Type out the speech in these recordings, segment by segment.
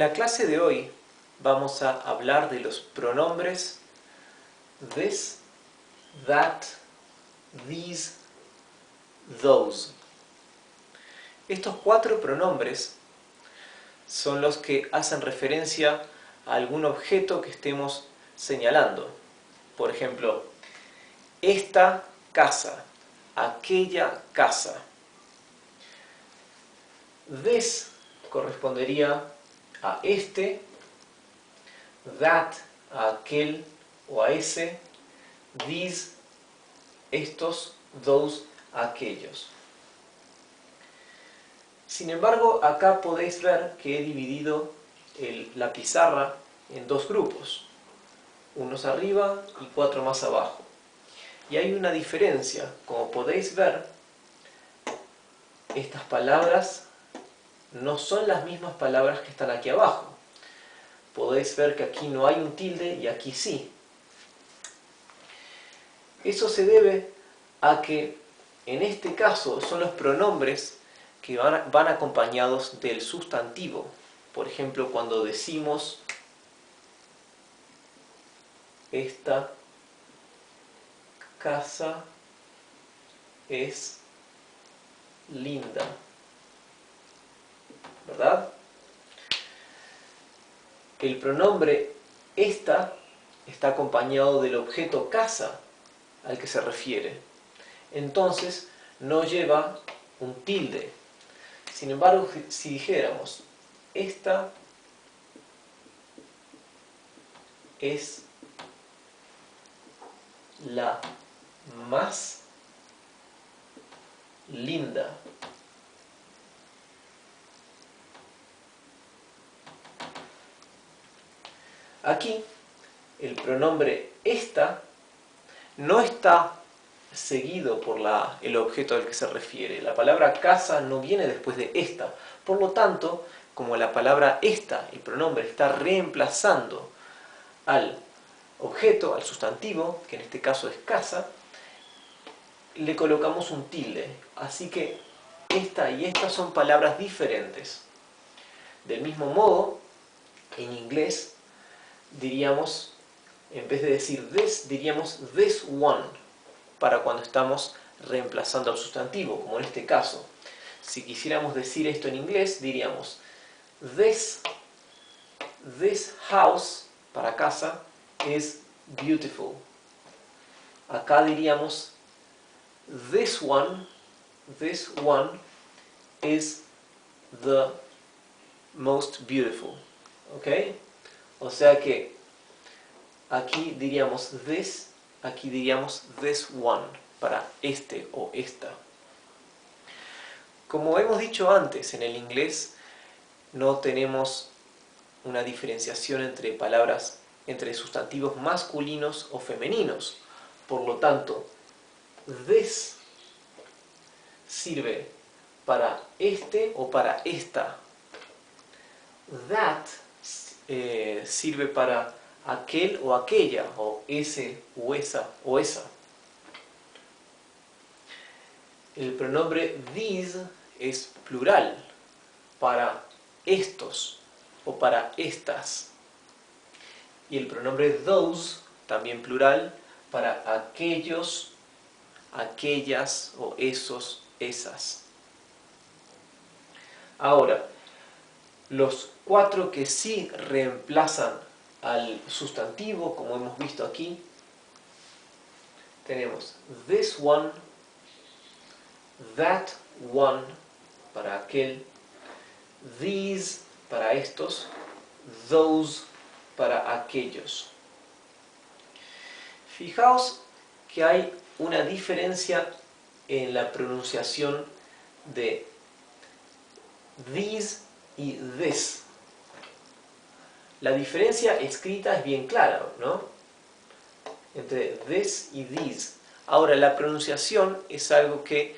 En la clase de hoy vamos a hablar de los pronombres this, that, these, those. Estos cuatro pronombres son los que hacen referencia a algún objeto que estemos señalando. Por ejemplo, esta casa, aquella casa. This correspondería a este, that a aquel o a ese, these, estos, those, aquellos. Sin embargo, acá podéis ver que he dividido la pizarra en dos grupos, unos arriba y cuatro más abajo. Y hay una diferencia, como podéis ver, estas palabras no son las mismas palabras que están aquí abajo. Podéis ver que aquí no hay un tilde y aquí sí. Eso se debe a que en este caso son los pronombres que van acompañados del sustantivo. Por ejemplo, cuando decimos esta casa es linda, ¿verdad? El pronombre esta está acompañado del objeto casa al que se refiere. Entonces no lleva un tilde. Sin embargo, si dijéramos esta es la más linda, aquí el pronombre esta no está seguido por el objeto al que se refiere. La palabra casa no viene después de esta. Por lo tanto, como la palabra esta, el pronombre, está reemplazando al objeto, al sustantivo, que en este caso es casa, le colocamos un tilde. Así que esta y esta son palabras diferentes. Del mismo modo, en inglés diríamos, en vez de decir this, diríamos this one, para cuando estamos reemplazando al sustantivo, como en este caso. Si quisiéramos decir esto en inglés, diríamos this house, para casa, is beautiful. Acá diríamos this one is the most beautiful. ¿Ok? O sea que aquí diríamos this, aquí diríamos this one, para este o esta. Como hemos dicho antes, en el inglés no tenemos una diferenciación entre palabras, entre sustantivos masculinos o femeninos. Por lo tanto, this sirve para este o para esta. That sirve para aquel o aquella, o ese o esa o esa. El pronombre these es plural, para estos o para estas. Y el pronombre those, también plural, para aquellos, aquellas o esos, esas. Ahora, los cuatro que sí reemplazan al sustantivo, como hemos visto aquí, tenemos this one, that one, para aquel, these, para estos, those, para aquellos. Fijaos que hay una diferencia en la pronunciación de these y this. La diferencia escrita es bien clara, ¿no? Entre this y these. Ahora, la pronunciación es algo que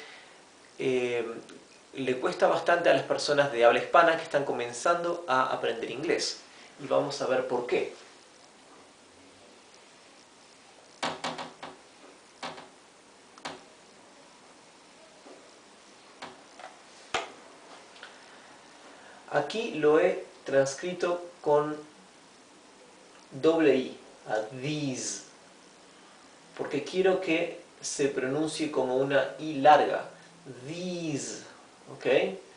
le cuesta bastante a las personas de habla hispana que están comenzando a aprender inglés. Y vamos a ver por qué. Aquí lo he transcrito con doble I, a these, porque quiero que se pronuncie como una I larga, these, ¿ok?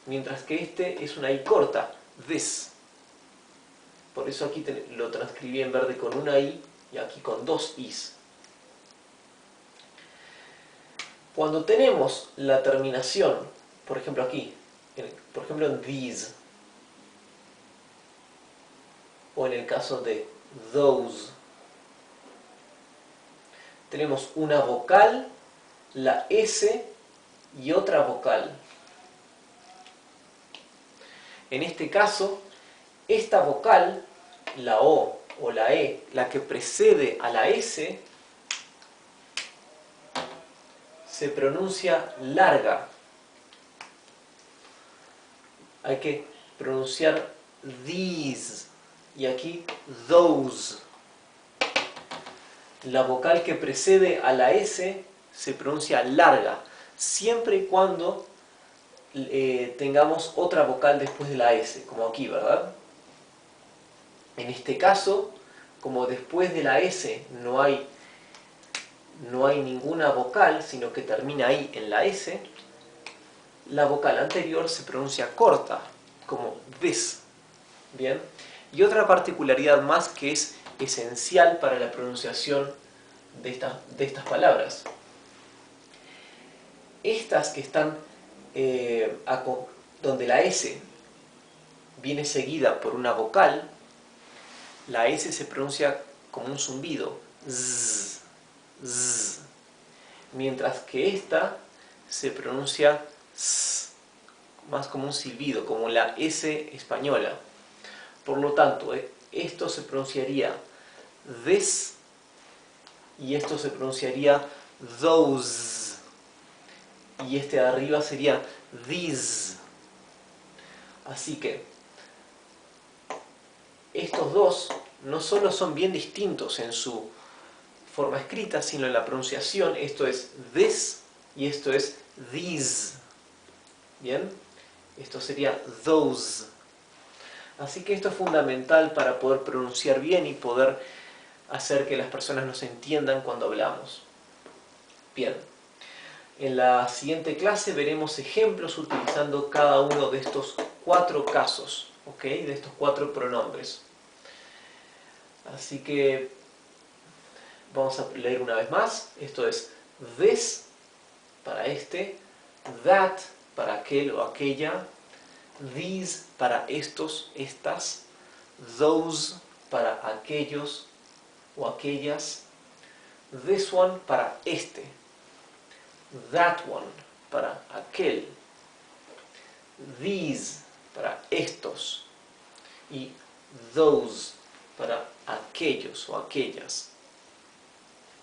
Mientras que este es una I corta, this. Por eso aquí lo transcribí en verde con una I y aquí con dos Is. Cuando tenemos la terminación, por ejemplo aquí, por ejemplo en these, o en el caso de those, tenemos una vocal, la S y otra vocal. En este caso, esta vocal, la O o la E, la que precede a la S, se pronuncia larga. Hay que pronunciar these y aquí those. La vocal que precede a la S se pronuncia larga, siempre y cuando tengamos otra vocal después de la S, como aquí, ¿verdad? En este caso, como después de la S no hay ninguna vocal, sino que termina ahí en la S, la vocal anterior se pronuncia corta, como this. ¿Bien? Y otra particularidad más que es esencial para la pronunciación de estas palabras. Estas que están donde la S viene seguida por una vocal, la S se pronuncia como un zumbido, z, z, mientras que esta se pronuncia s, más como un silbido, como la S española. Por lo tanto, esto se pronunciaría this y esto se pronunciaría those y este de arriba sería these. Así que estos dos no solo son bien distintos en su forma escrita, sino en la pronunciación. Esto es this y esto es these. ¿Bien? Esto sería those. Así que esto es fundamental para poder pronunciar bien y poder hacer que las personas nos entiendan cuando hablamos. Bien. En la siguiente clase veremos ejemplos utilizando cada uno de estos 4 casos, ¿ok? De estos 4 pronombres. Así que vamos a leer una vez más. Esto es this para este, that para aquel o aquella, these para estos, estas, those para aquellos o aquellas, this one para este, that one para aquel, these para estos y those para aquellos o aquellas.